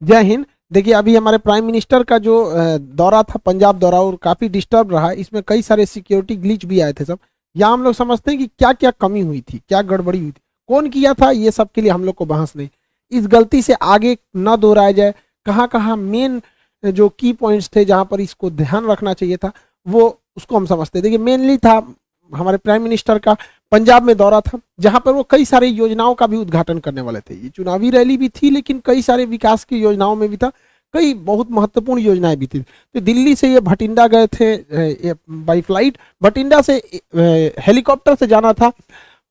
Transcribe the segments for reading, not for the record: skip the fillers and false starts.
जय हिंद। देखिए, अभी हमारे प्राइम मिनिस्टर का जो दौरा था, पंजाब दौरा, और काफी डिस्टर्ब रहा। इसमें कई सारे सिक्योरिटी ग्लिच भी आए थे सब। यहाँ हम लोग समझते हैं कि क्या क्या कमी हुई थी, क्या गड़बड़ी हुई थी, कौन किया था, ये सब के लिए हम लोग को बहस नहीं। इस गलती से आगे न दोहराया जाए। कहाँ कहाँ मेन जो की पॉइंट्स थे जहाँ पर इसको ध्यान रखना चाहिए था, वो उसको हम समझते हैं। देखिए, मेनली था हमारे प्राइम मिनिस्टर का पंजाब में दौरा था, जहां पर वो कई सारी योजनाओं का भी उद्घाटन करने वाले थे। ये चुनावी रैली भी थी, लेकिन कई सारे विकास की योजनाओं में भी था, कई बहुत महत्वपूर्ण योजनाएं भी थी। तो दिल्ली से ये भटिंडा गए थे बाई फ्लाइट। भटिंडा से हेलीकॉप्टर से जाना था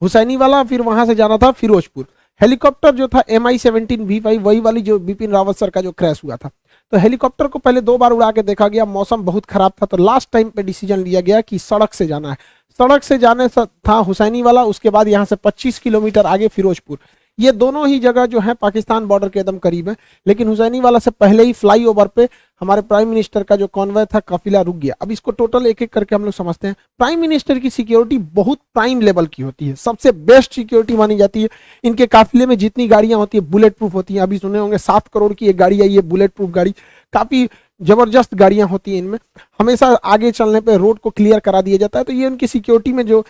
हुसैनी वाला, फिर वहां से जाना था फिरोजपुर। हेलीकॉप्टर जो था MI-17V5, वही वाली जो बिपिन रावत सर का जो क्रैश हुआ था। तो हेलीकॉप्टर को पहले 2 बार उड़ा के देखा गया, मौसम बहुत खराब था, तो लास्ट टाइम पे डिसीजन लिया गया कि सड़क से जाना है। सड़क से जाने था हुसैनी वाला, उसके बाद यहाँ से 25 किलोमीटर आगे फिरोजपुर। ये दोनों ही जगह जो है पाकिस्तान बॉर्डर के एकदम करीब है, लेकिन हुसैनी वाला से पहले ही फ्लाईओवर पे हमारे प्राइम मिनिस्टर का जो कॉन्वॉय था, काफिला रुक गया। अब इसको टोटल एक एक करके हम लोग समझते हैं। प्राइम मिनिस्टर की सिक्योरिटी बहुत प्राइम लेवल की होती है, सबसे बेस्ट सिक्योरिटी मानी जाती है। इनके काफिले में जितनी गाड़ियां होती है बुलेट प्रूफ होती हैं। अभी सुने होंगे 7 करोड़ की एक गाड़ी आई है बुलेट प्रूफ गाड़ी, काफी जबरदस्त गाड़ियां होती हैं इनमें। हमेशा आगे चलने पे रोड को क्लियर करा दिया जाता है। तो ये उनकी सिक्योरिटी में जो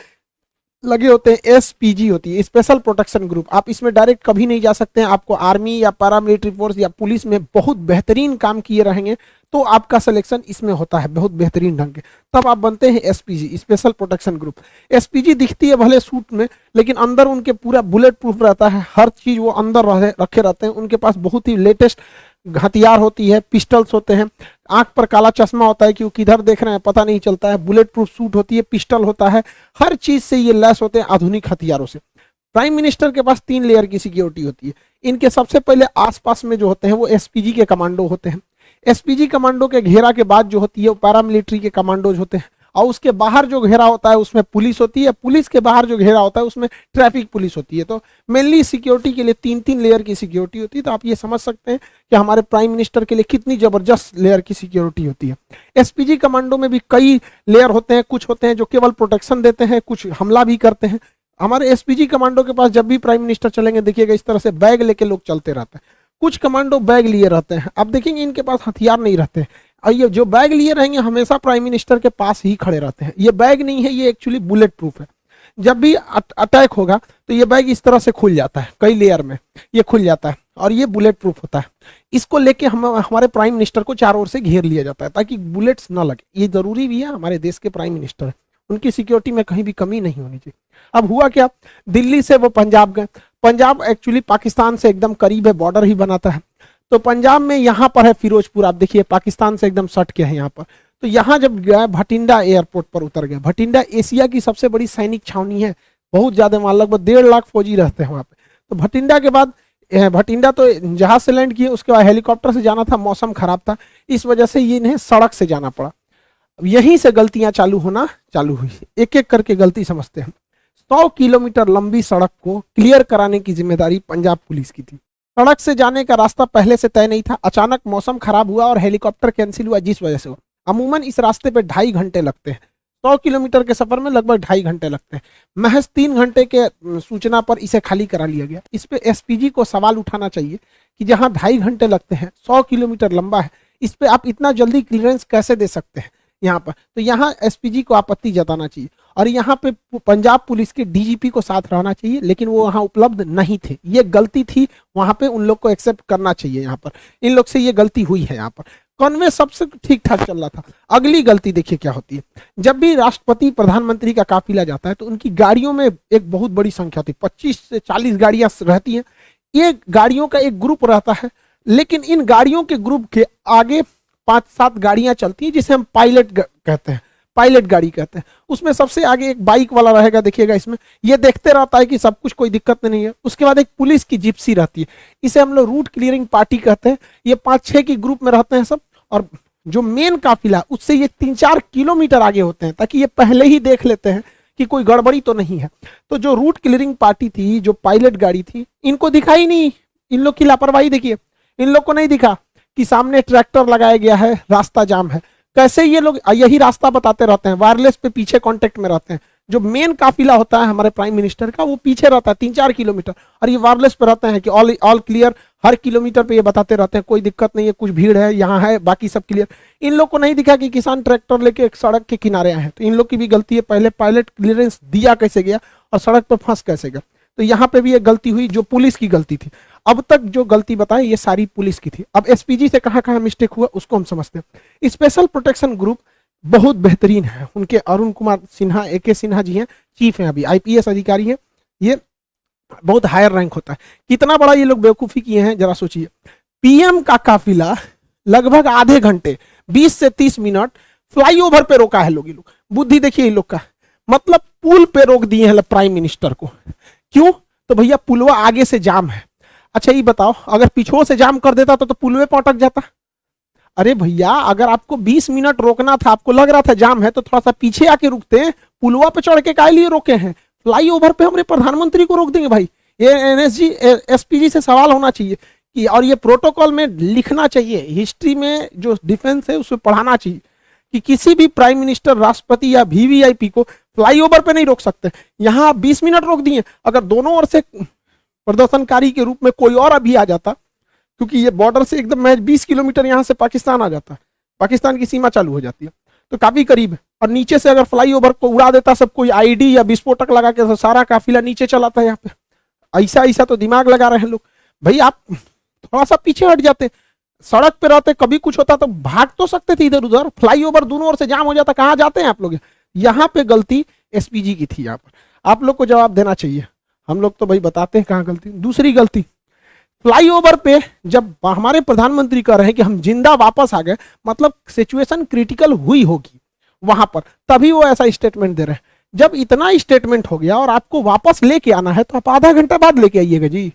लगे होते हैं, SPG होती है, स्पेशल प्रोटेक्शन ग्रुप। आप इसमें डायरेक्ट कभी नहीं जा सकते हैं। आपको आर्मी या पैरामिलिट्री फोर्स या पुलिस में बहुत बेहतरीन काम किए रहेंगे तो आपका सिलेक्शन इसमें होता है बहुत बेहतरीन ढंग के, तब आप बनते हैं SPG, special protection group. SPG दिखती है भले सूट में, लेकिन अंदर उनके पूरा बुलेट प्रूफ रहता है, हर चीज वो अंदर रखे रहते हैं। उनके पास बहुत ही लेटेस्ट हथियार होती है, पिस्टल्स होते हैं, आंख पर काला चश्मा होता है कि वो किधर देख रहे हैं पता नहीं चलता है, बुलेट प्रूफ सूट होती है, पिस्टल होता है, हर चीज से ये लैस होते हैं आधुनिक हथियारों से। प्राइम मिनिस्टर के पास 3 लेयर की सिक्योरिटी होती है। इनके सबसे पहले आसपास में जो होते हैं वो SPG के कमांडो होते हैं। SPG कमांडो के घेरा के बाद जो होती है वो पैरामिलिट्री के कमांडोज होते हैं, और उसके बाहर जो घेरा होता है उसमें पुलिस होती है, पुलिस के बाहर जो घेरा होता है उसमें ट्रैफिक पुलिस होती है। तो मेनली सिक्योरिटी के लिए 3-3 लेयर की सिक्योरिटी होती है। तो आप ये समझ सकते हैं कि हमारे प्राइम मिनिस्टर के लिए कितनी जबरदस्त लेयर की सिक्योरिटी होती है। SPG कमांडो में भी कई लेयर होते हैं, कुछ होते हैं जो केवल प्रोटेक्शन देते हैं, कुछ हमला भी करते हैं। हमारे SPG कमांडो के पास जब भी प्राइम मिनिस्टर चलेंगे, देखिएगा इस तरह से बैग लेके लोग चलते रहते हैं। कुछ कमांडो बैग लिए रहते हैं, आप देखेंगे इनके पास हथियार नहीं रहते। और ये जो बैग लिए रहेंगे हमेशा प्राइम मिनिस्टर के पास ही खड़े रहते हैं। ये बैग नहीं है, ये एक्चुअली बुलेट प्रूफ है। जब भी अटैक होगा तो ये बैग इस तरह से खुल जाता है, कई लेयर में ये खुल जाता है, और ये बुलेट प्रूफ होता है। इसको लेके हम हमारे प्राइम मिनिस्टर को चारों ओर से घेर लिया जाता है ताकि बुलेट्स ना लगे। ये जरूरी भी है, हमारे देश के प्राइम मिनिस्टर है, उनकी सिक्योरिटी में कहीं भी कमी नहीं होनी चाहिए। अब हुआ क्या, दिल्ली से वो पंजाब गए। पंजाब एक्चुअली पाकिस्तान से एकदम करीब है, बॉर्डर ही बनाता है। तो पंजाब में यहाँ पर है फिरोजपुर, आप देखिए पाकिस्तान से एकदम सट के है यहाँ पर। तो यहाँ जब गए भटिंडा एयरपोर्ट पर उतर गए। भटिंडा एशिया की सबसे बड़ी सैनिक छावनी है, बहुत ज्यादा, वहां लगभग 1.5 लाख फौजी रहते हैं वहां पे। तो भटिंडा के बाद भटिंडा तो जहाज से लैंड किए, उसके बाद हेलीकॉप्टर से जाना था, मौसम खराब था, इस वजह से ये इन्हें सड़क से जाना पड़ा। अब यहीं से गलतियां चालू होना चालू हुई। एक एक करके गलती समझते हैं। 100 किलोमीटर लंबी सड़क को क्लियर कराने की जिम्मेदारी पंजाब पुलिस की थी। सड़क से जाने का रास्ता पहले से तय नहीं था, अचानक मौसम खराब हुआ और हेलीकॉप्टर कैंसिल हुआ, जिस वजह से हुआ। अमूमन इस रास्ते पे 2.5 घंटे लगते हैं। 100 किलोमीटर के सफर में लगभग 2.5 घंटे लगते हैं। महज 3 घंटे के सूचना पर इसे खाली करा लिया गया। इस पे SPG को सवाल उठाना चाहिए कि जहां 2.5 घंटे लगते हैं, 100 किलोमीटर लंबा है, इस पे आप इतना जल्दी क्लियरेंस कैसे दे सकते हैं यहाँ पर। तो यहाँ SPG को आपत्ति जताना चाहिए, और यहाँ पे पंजाब पुलिस के DGP को साथ रहना चाहिए, लेकिन वो वहाँ उपलब्ध नहीं थे। ये गलती थी, वहां पे उन लोग को एक्सेप्ट करना चाहिए। यहाँ पर इन लोग से ये गलती हुई है। यहाँ पर कॉन्वे सबसे ठीक ठाक चल रहा था। अगली गलती देखिए क्या होती है। जब भी राष्ट्रपति प्रधानमंत्री का काफिला जाता है तो उनकी गाड़ियों में एक बहुत बड़ी संख्या होती है, 25 से 40 गाड़ियां रहती हैं। ये गाड़ियों का एक ग्रुप रहता है, लेकिन इन गाड़ियों के ग्रुप के आगे 5-7 गाड़ियां चलती हैं, जिसे हम पायलट कहते हैं, पायलट गाड़ी कहते हैं। उसमें सबसे आगे एक बाइक वाला रहेगा, देखिएगा इसमें, ये देखते रहता है कि सब कुछ, कोई दिक्कत नहीं है। उसके बाद एक पुलिस की जिप्सी रहती है, इसे हम लोग रूट क्लियरिंग पार्टी कहते हैं। ये 5-6 की ग्रुप में रहते हैं सब, और जो मेन काफिला उससे ये 3-4 किलोमीटर आगे होते हैं, ताकि ये पहले ही देख लेते हैं कि कोई गड़बड़ी तो नहीं है। तो जो रूट क्लियरिंग पार्टी थी, जो पायलट गाड़ी थी, इनको दिखा ही नहीं। इन लोग की लापरवाही देखिए, इन लोग को नहीं दिखा कि सामने ट्रैक्टर लगाया गया है, रास्ता जाम है। कैसे ये लोग यही रास्ता बताते रहते हैं, वायरलेस पे पीछे कांटेक्ट में रहते हैं। जो मेन काफिला होता है हमारे प्राइम मिनिस्टर का वो पीछे रहता है 3-4 किलोमीटर, और ये वायरलेस पे रहते हैं कि ऑल क्लियर, हर किलोमीटर पे ये बताते रहते हैं कोई दिक्कत नहीं है, कुछ भीड़ है यहाँ है, बाकी सब क्लियर। इन लोग को नहीं दिखा कि किसान ट्रैक्टर लेके एक सड़क के किनारे आए हैं, तो इन लोग की भी गलती है, पहले पायलट क्लियरेंस दिया कैसे गया और सड़क पर फंस कैसे गया। तो यहाँ पे भी एक गलती हुई जो पुलिस की गलती थी। अब तक जो गलती बताएं ये सारी पुलिस की थी। अब एसपीजी से कहाँ कहाँ मिस्टेक हुआ उसको हम समझते हैं। स्पेशल प्रोटेक्शन ग्रुप बहुत बेहतरीन है, उनके अरुण कुमार सिन्हा, AK सिन्हा जी हैं, चीफ हैं, अभी IPS अधिकारी हैं, ये बहुत हायर रैंक होता है। कितना बड़ा ये लोग बेवकूफी किए हैं जरा सोचिए। PM का काफिला लगभग आधे घंटे 20 से 30 मिनट फ्लाईओवर पे रोका है लोग, ये लोग बुद्धि देखिए इन लोग का, मतलब पुल पे रोक दिए हैं प्राइम मिनिस्टर को। क्यों? तो भैया पुलवा आगे से जाम है। अच्छा ये बताओ अगर पीछे से जाम कर देता तो पुलवे पे अटक जाता। अरे भैया अगर आपको 20 मिनट रोकना था, आपको लग रहा था जाम है, तो थोड़ा सा पीछे आके रुकते हैं, पुलवा पे चढ़ के काहे लिए रोके हैं? फ्लाईओवर पे हमारे प्रधानमंत्री को रोक देंगे भाई? ये NSG SPG से सवाल होना चाहिए कि, और ये प्रोटोकॉल में लिखना चाहिए, हिस्ट्री में जो डिफेंस है उसमें पढ़ाना चाहिए कि किसी भी प्राइम मिनिस्टर, राष्ट्रपति या VVIP को फ्लाईओवर पे नहीं रोक सकते। यहाँ 20 मिनट रोक दिए, अगर दोनों ओर से प्रदर्शनकारी के रूप में कोई और अभी आ जाता, क्योंकि ये बॉर्डर से एकदम मैं 20 किलोमीटर यहाँ से पाकिस्तान आ जाता है, पाकिस्तान की सीमा चालू हो जाती है, तो काफी करीब है, और नीचे से अगर फ्लाईओवर को उड़ा देता सब कोई ID या विस्फोटक लगा के, तो सारा काफिला नीचे चलाता है यहाँ पे। ऐसा तो दिमाग लगा रहे हैं लोग भाई। आप थोड़ा सा पीछे हट जाते, सड़क पे रहते, कभी कुछ होता तो भाग तो सकते थे इधर उधर, फ्लाईओवर दोनों ओर से जाम हो जाता, कहाँ जाते हैं आप लोग? यहाँ पे गलती SPG की थी। यहाँ पर आप लोग को जवाब देना चाहिए, हम लोग तो भाई बताते हैं कहाँ गलती। दूसरी गलती, फ्लाईओवर पे जब हमारे प्रधानमंत्री कह रहे हैं कि हम जिंदा वापस आ गए, मतलब सिचुएशन क्रिटिकल हुई होगी वहां पर, तभी वो ऐसा स्टेटमेंट दे रहे हैं। जब इतना स्टेटमेंट हो गया और आपको वापस लेके आना है तो आप आधा घंटा बाद लेके आइएगा जी।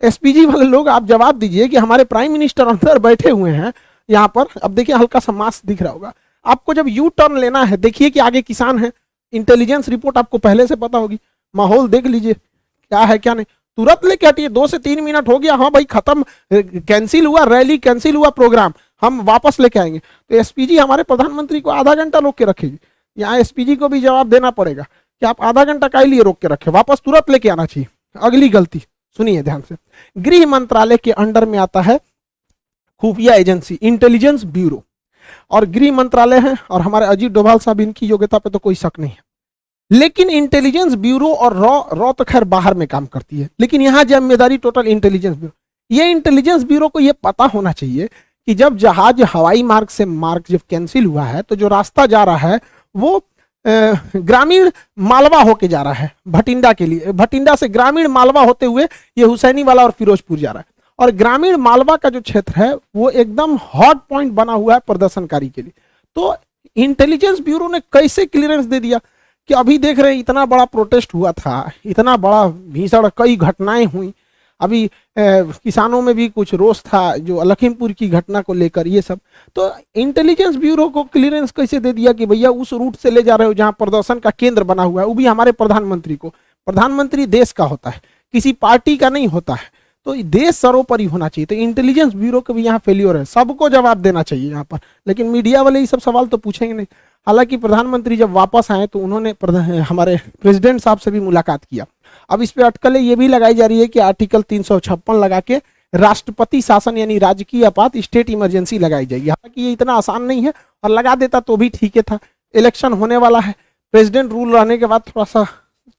SPG वाले लोग आप जवाब दीजिए कि हमारे प्राइम मिनिस्टर अंदर बैठे हुए हैं यहाँ पर। अब देखिए हल्का सा मास्क दिख रहा होगा आपको, जब यू टर्न लेना है देखिए कि आगे किसान है, इंटेलिजेंस रिपोर्ट आपको पहले से पता होगी, माहौल देख लीजिए क्या है क्या नहीं, तुरंत लेके हटिए। 2 से 3 मिनट हो गया, हाँ भाई खत्म, कैंसिल हुआ रैली, कैंसिल हुआ प्रोग्राम, हम वापस लेके आएंगे। तो SPG हमारे प्रधानमंत्री को आधा घंटा रोक के रखेगी। यहाँ SPG को भी जवाब देना पड़ेगा कि आप आधा घंटा काहे लिए रोक के रखे, वापस तुरंत लेके आना चाहिए। अगली गलती सुनिए ध्यान से, गृह मंत्रालय के अंडर में आता है खुफिया एजेंसी, इंटेलिजेंस ब्यूरो, और गृह मंत्रालय है, और हमारे अजीत डोभाल साहब, इनकी योग्यता पे तो कोई शक नहीं है। लेकिन इंटेलिजेंस ब्यूरो और रॉ तो खैर बाहर में काम करती है, लेकिन यहाँ जिम्मेदारी टोटल इंटेलिजेंस ब्यूरो। ये इंटेलिजेंस ब्यूरो को ये पता होना चाहिए कि जब जहाज हवाई मार्ग से मार्ग जब कैंसिल हुआ है, तो जो रास्ता जा रहा है वो ग्रामीण मालवा होके जा रहा है भटिंडा के लिए, भटिंडा से ग्रामीण मालवा होते हुए ये हुसैनी वाला और फिरोजपुर जा रहा है, और ग्रामीण मालवा का जो क्षेत्र है वो एकदम हॉट पॉइंट बना हुआ है प्रदर्शनकारी के लिए। तो इंटेलिजेंस ब्यूरो ने कैसे क्लियरेंस दे दिया कि अभी देख रहे हैं इतना बड़ा प्रोटेस्ट हुआ था, इतना बड़ा भीषण कई घटनाएं हुई, अभी किसानों में भी कुछ रोष था जो लखीमपुर की घटना को लेकर, ये सब। तो इंटेलिजेंस ब्यूरो को क्लियरेंस कैसे दे दिया कि भैया उस रूट से ले जा रहे हो जहां प्रदर्शन का केंद्र बना हुआ है, वो भी हमारे प्रधानमंत्री को। प्रधानमंत्री देश का होता है, किसी पार्टी का नहीं होता है, तो देश सर्वोपरि होना चाहिए। तो इंटेलिजेंस ब्यूरो का भी यहाँ फेल्योर है, सबको जवाब देना चाहिए यहाँ पर, लेकिन मीडिया वाले ये सब सवाल तो पूछेंगे नहीं। हालांकि प्रधानमंत्री जब वापस आए तो उन्होंने हमारे प्रेसिडेंट साहब से भी मुलाकात किया। अब इस पे अटकलें ये भी लगाई जा रही है कि आर्टिकल 356 लगा के राष्ट्रपति शासन यानी राजकीय आपात, स्टेट इमरजेंसी लगाई जाएगी। हालांकि ये इतना आसान नहीं है, और लगा देता तो भी ठीक था, इलेक्शन होने वाला है, प्रेसिडेंट रूल रहने के बाद थोड़ा सा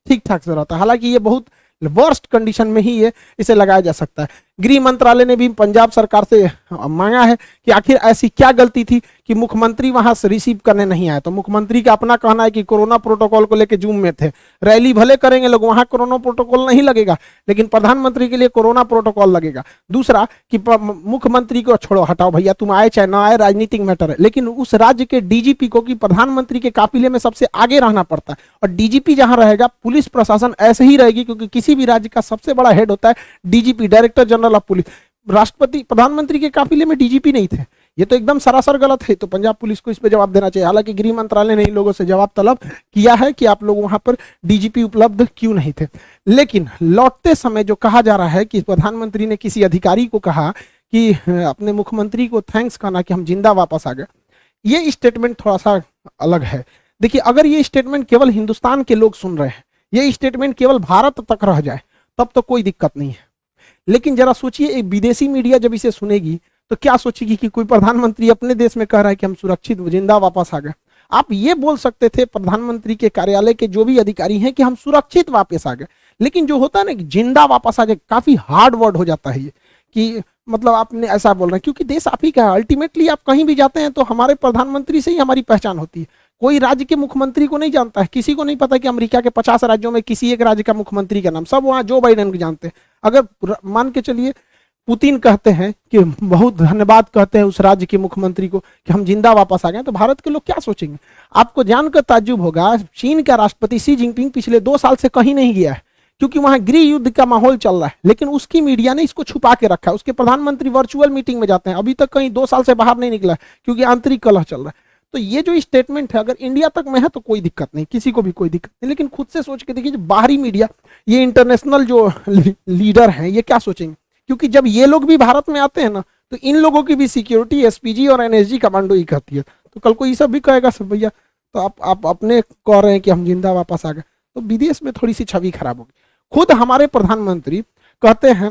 ठीक ठाक से रहता है। हालांकि ये बहुत वर्स्ट कंडीशन में ही ये इसे लगाया जा सकता है। गृह मंत्रालय ने भी पंजाब सरकार से मांगा है कि आखिर ऐसी क्या गलती थी कि मुख्यमंत्री वहां से रिसीव करने नहीं आए। तो मुख्यमंत्री का अपना कहना है कि कोरोना प्रोटोकॉल को लेकर जूम में थे, रैली भले करेंगे लोग, वहां कोरोना प्रोटोकॉल नहीं लगेगा, लेकिन प्रधानमंत्री के लिए कोरोना प्रोटोकॉल लगेगा। दूसरा कि मुख्यमंत्री को छोड़ो, हटाओ भैया, तुम आए चाहे ना आए, राजनीतिक मैटर है, लेकिन उस राज्य के DGP को कि प्रधानमंत्री के काफिले में सबसे आगे रहना पड़ता है, और DGP जहां रहेगा पुलिस प्रशासन ऐसे ही रहेगी, क्योंकि किसी भी राज्य का सबसे बड़ा हेड होता है DGP, director general of police. राष्ट्रपति प्रधानमंत्री के काफिले में DGP नहीं थे, ये तो एकदम सरासर गलत है। तो पंजाब पुलिस को इस पे जवाब देना चाहिए। हालांकि गृह मंत्रालय ने इन लोगों से जवाब तलब किया है कि आप लोग वहां पर DGP उपलब्ध क्यों नहीं थे। लेकिन लौटते समय जो कहा जा रहा है कि प्रधानमंत्री ने किसी अधिकारी को कहा कि अपने मुख्यमंत्री को थैंक्स कहना कि हम जिंदा वापस आ गए, ये स्टेटमेंट थोड़ा सा अलग है। देखिए अगर ये स्टेटमेंट केवल हिंदुस्तान के लोग सुन रहे हैं, ये स्टेटमेंट केवल भारत तक रह जाए तब तो कोई दिक्कत नहीं है, लेकिन जरा सोचिए एक विदेशी मीडिया जब इसे सुनेगी तो क्या सोचेगी कि कोई प्रधानमंत्री अपने देश में कह रहा है कि हम सुरक्षित जिंदा वापस आ गए। आप ये बोल सकते थे प्रधानमंत्री के कार्यालय के जो भी अधिकारी हैं कि हम सुरक्षित वापस आ गए, लेकिन जो होता है ना कि जिंदा वापस आ जाए, काफी हार्ड वर्ड हो जाता है ये, कि मतलब आपने ऐसा बोल रहे हैं, क्योंकि देश आप ही का है। अल्टीमेटली आप कहीं भी जाते हैं तो हमारे प्रधानमंत्री से ही हमारी पहचान होती है। कोई राज्य के मुख्यमंत्री को नहीं जानता है, किसी को नहीं पता कि अमेरिका के 50 राज्यों में किसी एक राज्य का मुख्यमंत्री का नाम, सब वहां जो बाइडेन को जानते हैं। अगर मान के चलिए पुतिन कहते हैं कि बहुत धन्यवाद कहते हैं उस राज्य के मुख्यमंत्री को कि हम जिंदा वापस आ गए, तो भारत के लोग क्या सोचेंगे? आपको जानकर ताज्जुब होगा, चीन का राष्ट्रपति शी जिनपिंग पिछले 2 साल से कहीं नहीं गया है, क्योंकि वहां गृह युद्ध का माहौल चल रहा है, लेकिन उसकी मीडिया ने इसको छुपा के रखा है। उसके प्रधानमंत्री वर्चुअल मीटिंग में जाते हैं, अभी तक कहीं 2 साल से बाहर नहीं निकला क्योंकि आंतरिक कलह चल रहा है। तो ये जो स्टेटमेंट है अगर इंडिया तक में है तो कोई दिक्कत नहीं, किसी को भी कोई दिक्कत नहीं, लेकिन खुद से सोच के देखिए जो बाहरी मीडिया, ये इंटरनेशनल जो लीडर हैं, ये क्या सोचेंगे? क्योंकि जब ये लोग भी भारत में आते हैं ना, तो इन लोगों की भी सिक्योरिटी एसपीजी और एनएसजी कमांडो ही कहती है। तो कल को ये सब भी कहेगा सब भैया तो आप अपने कह रहे हैं कि हम जिंदा वापस आ गए, तो विदेश में थोड़ी सी छवि खराब होगी। खुद हमारे प्रधानमंत्री कहते हैं,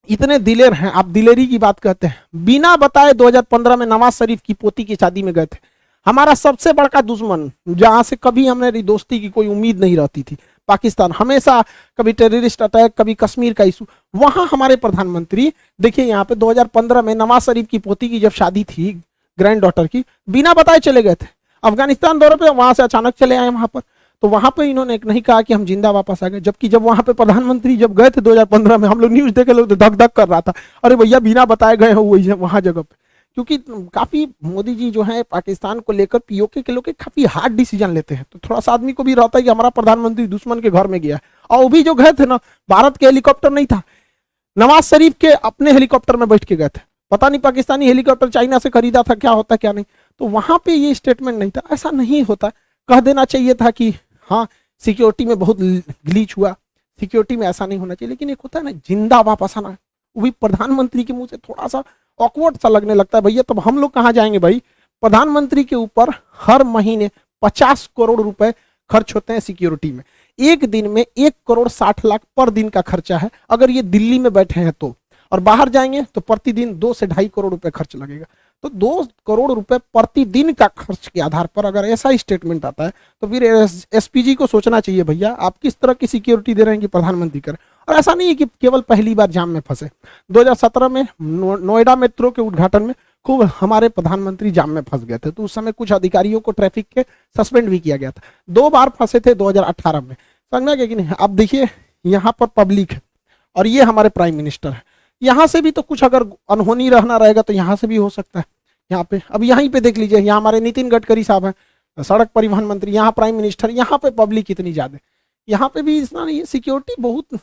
इतने दिलेर हैं, आप दिलेरी की बात कहते हैं, बिना बताए 2015 में नवाज शरीफ की पोती की शादी में गए थे। हमारा सबसे बड़ा दुश्मन, जहां से कभी हमारी दोस्ती की कोई उम्मीद नहीं रहती थी, पाकिस्तान, हमेशा कभी टेररिस्ट अटैक, कभी कश्मीर का इशू, वहां हमारे प्रधानमंत्री देखिए यहाँ पे 2015 में नवाज शरीफ की पोती की जब शादी थी, ग्रैंड डॉटर की, बिना बताए चले गए थे अफगानिस्तान दौरे पे, वहां से अचानक चले आए वहां पर। तो वहां पे इन्होंने नहीं कहा कि हम जिंदा वापस आ गए, जबकि जब वहां पे प्रधानमंत्री जब गए थे 2015 में, हम लोग न्यूज देखे, लोग तो धक धक कर रहा था, अरे भैया बिना बताए गए हो वहां जगह पे। क्योंकि काफी मोदी जी जो है पाकिस्तान को लेकर पीओके के लोग काफी हार्ड डिसीजन लेते हैं, तो थोड़ा सा आदमी को भी रहता है कि हमारा प्रधानमंत्री दुश्मन के घर में गया है। और वो भी जो गए थे ना, भारत के हेलीकॉप्टर नहीं था, नवाज शरीफ के अपने हेलीकॉप्टर में बैठ के गए थे। पता नहीं पाकिस्तानी हेलीकॉप्टर चाइना से खरीदा था, क्या होता क्या नहीं, तो वहां पे ये स्टेटमेंट नहीं था। ऐसा नहीं होता, कह देना चाहिए था कि हाँ सिक्योरिटी में बहुत ग्लीच हुआ, सिक्योरिटी में ऐसा नहीं होना चाहिए। लेकिन एक होता है ना जिंदा वापस आना, वो भी प्रधानमंत्री के मुंह से थोड़ा सा ऑकवर्ड सा लगने लगता है। भैया तब हम लोग कहाँ जाएंगे भाई? प्रधानमंत्री के ऊपर हर महीने 50 करोड़ रुपए खर्च होते हैं सिक्योरिटी में, एक दिन में 1 करोड़ 60 लाख पर दिन का खर्चा है अगर ये दिल्ली में बैठे हैं तो, और बाहर जाएंगे तो प्रतिदिन 2 से 2.5 करोड़ रुपए खर्च लगेगा। तो 2 करोड़ रुपए प्रतिदिन का खर्च के आधार पर अगर ऐसा स्टेटमेंट आता है तो फिर एसपीजी को सोचना चाहिए भैया आप किस तरह की सिक्योरिटी दे रहे हैं कि प्रधानमंत्री करें। और ऐसा नहीं है कि केवल पहली बार जाम में फंसे, 2017 में नोएडा मेट्रो के उद्घाटन में खूब हमारे प्रधानमंत्री जाम में फंस गए थे, तो उस समय कुछ अधिकारियों को ट्रैफिक के सस्पेंड भी किया गया था। 2 बार फंसे थे 2018 में, समझ में गया कि नहीं? अब देखिए यहाँ पर पब्लिक है और ये हमारे प्राइम मिनिस्टर है, यहाँ से भी तो कुछ अगर अनहोनी रहना रहेगा तो यहाँ से भी हो सकता है। यहाँ पे अब यहीं पे देख लीजिए, यहाँ हमारे नितिन गडकरी साहब हैं, सड़क परिवहन मंत्री, यहाँ प्राइम मिनिस्टर, यहाँ पे पब्लिक इतनी ज्यादा, यहाँ पे भी इतना नहीं है, सिक्योरिटी बहुत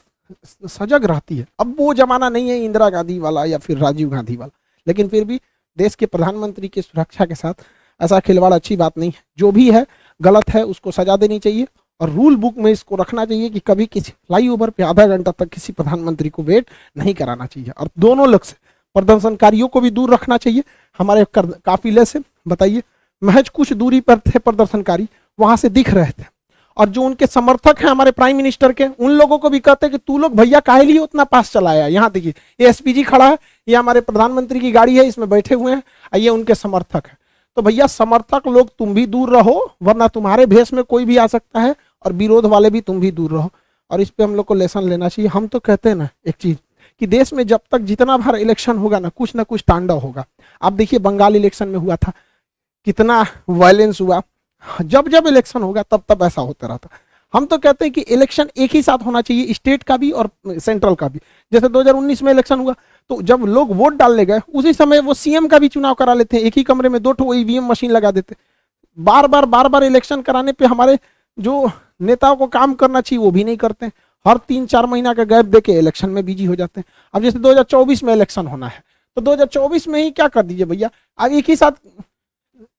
सजग रहती है। अब वो जमाना नहीं है इंदिरा गांधी वाला या फिर राजीव गांधी वाला, लेकिन फिर भी देश के प्रधानमंत्री की सुरक्षा के साथ ऐसा खिलवाड़ अच्छी बात नहीं है। जो भी है गलत है उसको सजा देनी चाहिए और रूल बुक में इसको रखना चाहिए कि कभी किसी फ्लाईओवर पे आधा घंटा तक किसी प्रधानमंत्री को वेट नहीं कराना चाहिए। और दोनों लोग से प्रदर्शनकारियों को भी दूर रखना चाहिए। हमारे काफिले से बताइए, महज कुछ दूरी पर थे प्रदर्शनकारी, वहां से दिख रहे थे, और जो उनके समर्थक हैं हमारे प्राइम मिनिस्टर के, उन लोगों को भी कहते हैं कि तू लोग भैया काहे लिए उतना पास चलाया। यहाँ देखिए ये एसपीजी खड़ा है, ये हमारे प्रधानमंत्री की गाड़ी है, इसमें बैठे हुए हैं, ये उनके समर्थक है। तो भैया समर्थक लोग तुम भी दूर रहो, वरना तुम्हारे भेष में कोई भी आ सकता है, और विरोध वाले भी तुम भी दूर रहो। और इस पे हम लोग को लेसन लेना चाहिए। हम तो कहते हैं ना एक चीज कि देश में जब तक जितना बार इलेक्शन होगा ना कुछ तांडव होगा। आप देखिए बंगाल इलेक्शन में हुआ था, कितना वायलेंस हुआ, जब जब इलेक्शन होगा तब तब ऐसा होता रहता। हम तो कहते हैं कि इलेक्शन एक ही साथ होना चाहिए, स्टेट का भी और सेंट्रल का भी। जैसे 2019 में इलेक्शन हुआ तो जब लोग वोट डालने गए उसी समय वो सीएम का भी चुनाव करा लेते हैं, एक ही कमरे में 2 ईवीएम मशीन लगा देते। बार बार इलेक्शन कराने पे हमारे जो नेताओं को काम करना चाहिए वो भी नहीं करते, हर 3-4 महीना का गैप देके इलेक्शन में बिजी हो जाते हैं। अब जैसे 2024 में इलेक्शन होना है तो 2024 में ही क्या कर दीजिए भैया, अब एक ही साथ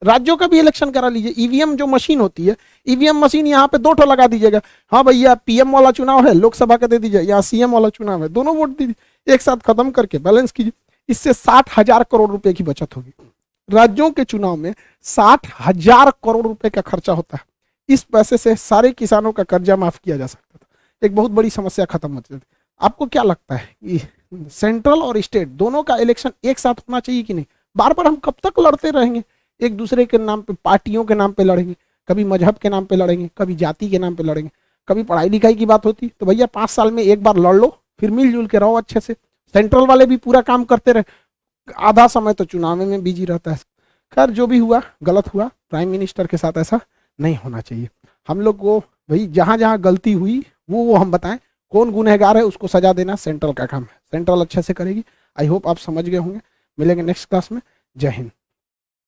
राज्यों का भी इलेक्शन करा लीजिए। ईवीएम जो मशीन होती है, ईवीएम मशीन यहाँ पे 2 लगा दीजिएगा। हाँ भैया पीएम वाला चुनाव है, लोकसभा का दे दीजिए, यहाँ सीएम वाला चुनाव है, दोनों वोट दीजिए, एक साथ खत्म करके बैलेंस कीजिए। इससे 60,000 करोड़ रुपए की बचत होगी। राज्यों के चुनाव में 60,000 करोड़ रुपए का खर्चा होता है। इस पैसे से सारे किसानों का कर्जा माफ किया जा सकता था, एक बहुत बड़ी समस्या खत्म होती थी। आपको क्या लगता है कि सेंट्रल और स्टेट दोनों का इलेक्शन एक साथ होना चाहिए कि नहीं? बार बार हम कब तक लड़ते रहेंगे? एक दूसरे के नाम पे, पार्टियों के नाम पे लड़ेंगे, कभी मजहब के नाम पे लड़ेंगे, कभी जाति के नाम पे लड़ेंगे, कभी पढ़ाई लिखाई की बात होती तो भैया 5 साल में एक बार लड़ लो, फिर मिलजुल के रहो अच्छे से। सेंट्रल वाले भी पूरा काम करते रहे, आधा समय तो चुनाव में बिजी रहता है। खैर जो भी हुआ गलत हुआ, प्राइम मिनिस्टर के साथ ऐसा नहीं होना चाहिए। हम लोग को भाई जहां जहां गलती हुई वो हम बताएं, कौन गुनहगार है उसको सजा देना सेंट्रल का काम है, सेंट्रल अच्छे से करेगी। आई होप आप समझ गए होंगे। मिलेंगे नेक्स्ट क्लास में। जय हिंद।